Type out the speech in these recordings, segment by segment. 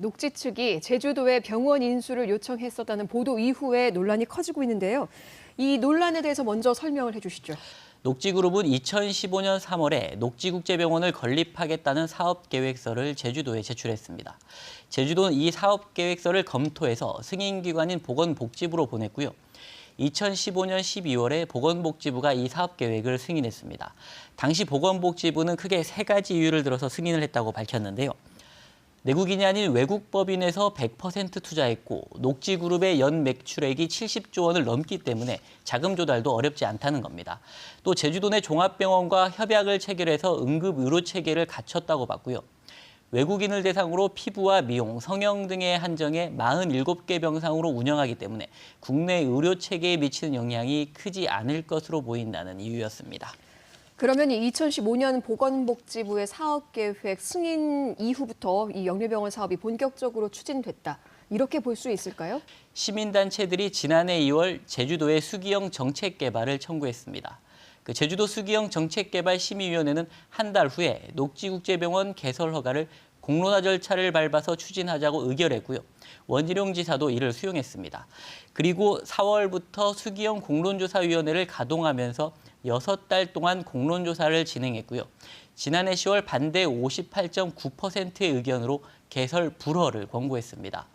녹지 측이 제주도에 병원 인수를 요청했었다는 보도 이후에 논란이 커지고 있는데요. 이 논란에 대해서 먼저 설명을 해주시죠. 녹지그룹은 2015년 3월에 녹지국제병원을 건립하겠다는 사업계획서를 제주도에 제출했습니다. 제주도는 이 사업계획서를 검토해서 승인기관인 보건복지부로 보냈고요. 2015년 12월에 보건복지부가 이 사업계획을 승인했습니다. 당시 보건복지부는 크게 세 가지 이유를 들어서 승인을 했다고 밝혔는데요. 내국인이 아닌 외국 법인에서 100% 투자했고 녹지그룹의 연 매출액이 70조 원을 넘기 때문에 자금 조달도 어렵지 않다는 겁니다. 또 제주도 내 종합병원과 협약을 체결해서 응급의료체계를 갖췄다고 봤고요. 외국인을 대상으로 피부와 미용, 성형 등의 한정에 47개 병상으로 운영하기 때문에 국내 의료체계에 미치는 영향이 크지 않을 것으로 보인다는 이유였습니다. 그러면 이 2015년 보건복지부의 사업계획 승인 이후부터 이 영리병원 사업이 본격적으로 추진됐다. 이렇게 볼 수 있을까요? 시민단체들이 지난해 2월 제주도의 수기형 정책개발을 청구했습니다. 제주도 수기형 정책개발심의위원회는 한 달 후에 녹지국제병원 개설 허가를 공론화 절차를 밟아서 추진하자고 의결했고요. 원희룡 지사도 이를 수용했습니다. 그리고 4월부터 수기형 공론조사위원회를 가동하면서 6달 동안 공론조사를 진행했고요. 지난해 10월 반대 58.9%의 의견으로 개설 불허를 권고했습니다.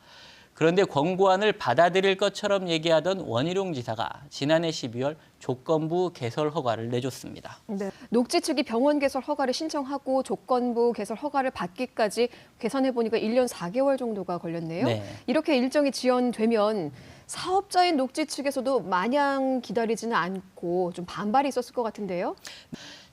그런데 권고안을 받아들일 것처럼 얘기하던 원희룡 지사가 지난해 12월 조건부 개설 허가를 내줬습니다. 네. 녹지 측이 병원 개설 허가를 신청하고 조건부 개설 허가를 받기까지 계산해 보니까 1년 4개월 정도가 걸렸네요. 네. 이렇게 일정이 지연되면 사업자인 녹지 측에서도 마냥 기다리지는 않고 좀 반발이 있었을 것 같은데요.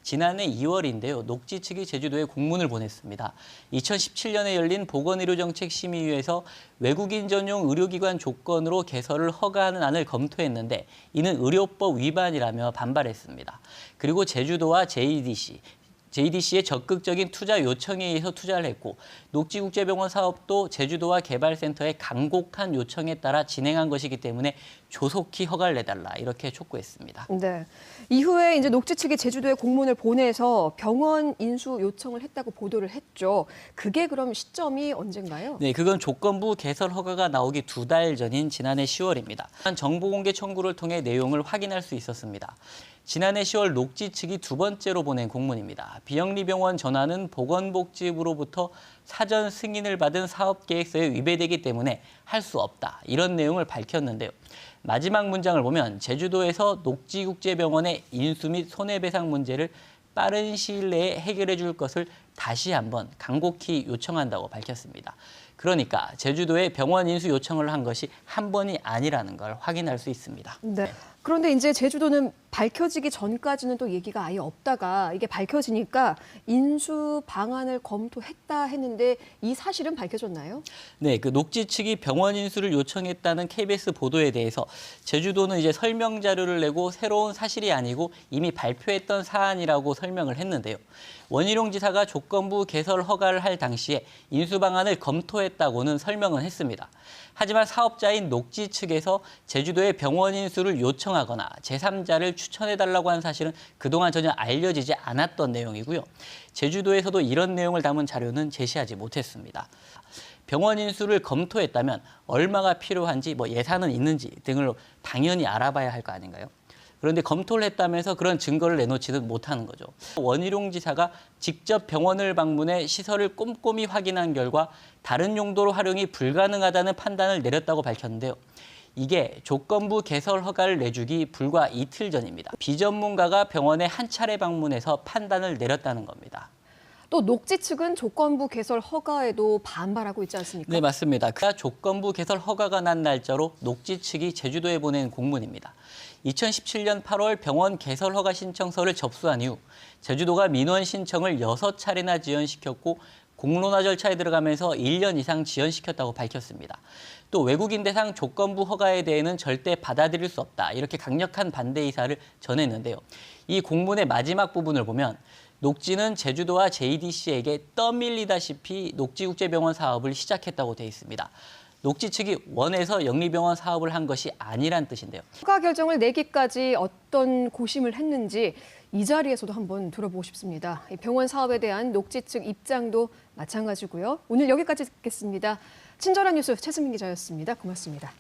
지난해 2월인데요. 녹지 측이 제주도에 공문을 보냈습니다. 2017년에 열린 보건의료정책심의위에서 외국인 전용 의료기관 조건으로 개설을 허가하는 안을 검토했는데 이는 의료법 위반이라며 반발했습니다. 그리고 제주도와 JDC의 적극적인 투자 요청에 의해서 투자를 했고 녹지국제병원 사업도 제주도와 개발센터의 간곡한 요청에 따라 진행한 것이기 때문에 조속히 허가를 내달라 이렇게 촉구했습니다. 네. 이후에 이제 녹지 측이 제주도에 공문을 보내서 병원 인수 요청을 했다고 보도를 했죠. 그게 그럼 시점이 언젠가요? 네, 그건 조건부 개설 허가가 나오기 2달 전인 지난해 10월입니다. 정보공개 청구를 통해 내용을 확인할 수 있었습니다. 지난해 10월 녹지 측이 두 번째로 보낸 공문입니다. 비영리병원 전환은 보건복지부로부터 사전 승인을 받은 사업계획서에 위배되기 때문에 할 수 없다. 이런 내용을 밝혔는데요. 마지막 문장을 보면 제주도에서 녹지국제병원의 인수 및 손해배상 문제를 빠른 시일 내에 해결해 줄 것을 다시 한번 간곡히 요청한다고 밝혔습니다. 그러니까 제주도에 병원 인수 요청을 한 것이 한 번이 아니라는 걸 확인할 수 있습니다. 네. 그런데 이제 제주도는 밝혀지기 전까지는 또 얘기가 아예 없다가 이게 밝혀지니까 인수 방안을 검토했다 했는데 이 사실은 밝혀졌나요? 네, 녹지 측이 병원 인수를 요청했다는 KBS 보도에 대해서 제주도는 이제 설명 자료를 내고 새로운 사실이 아니고 이미 발표했던 사안이라고 설명을 했는데요. 원희룡 지사가 조건부 개설 허가를 할 당시에 인수 방안을 검토했다고는 설명은 했습니다. 하지만 사업자인 녹지 측에서 제주도에 병원 인수를 요청하거나 제3자를 추천해달라고 한 사실은 그동안 전혀 알려지지 않았던 내용이고요. 제주도에서도 이런 내용을 담은 자료는 제시하지 못했습니다. 병원 인수를 검토했다면 얼마가 필요한지, 예산은 있는지 등을 당연히 알아봐야 할 거 아닌가요? 그런데 검토를 했다면서 그런 증거를 내놓지는 못하는 거죠. 원희룡 지사가 직접 병원을 방문해 시설을 꼼꼼히 확인한 결과 다른 용도로 활용이 불가능하다는 판단을 내렸다고 밝혔는데요. 이게 조건부 개설 허가를 내주기 불과 이틀 전입니다. 비전문가가 병원에 한 차례 방문해서 판단을 내렸다는 겁니다. 또 녹지 측은 조건부 개설 허가에도 반발하고 있지 않습니까? 네, 맞습니다. 그 조건부 개설 허가가 난 날짜로 녹지 측이 제주도에 보낸 공문입니다. 2017년 8월 병원 개설 허가 신청서를 접수한 이후 제주도가 민원 신청을 6차례나 지연시켰고 공론화 절차에 들어가면서 1년 이상 지연시켰다고 밝혔습니다. 또 외국인 대상 조건부 허가에 대해서는 절대 받아들일 수 없다. 이렇게 강력한 반대 의사를 전했는데요. 이 공문의 마지막 부분을 보면 녹지는 제주도와 JDC에게 떠밀리다시피 녹지국제병원 사업을 시작했다고 돼 있습니다. 녹지 측이 원해서 영리병원 사업을 한 것이 아니란 뜻인데요. 허가 결정을 내기까지 어떤 고심을 했는지 이 자리에서도 한번 들어보고 싶습니다. 이 병원 사업에 대한 녹지 측 입장도 마찬가지고요. 오늘 여기까지 듣겠습니다. 친절한 뉴스 최승민 기자였습니다. 고맙습니다.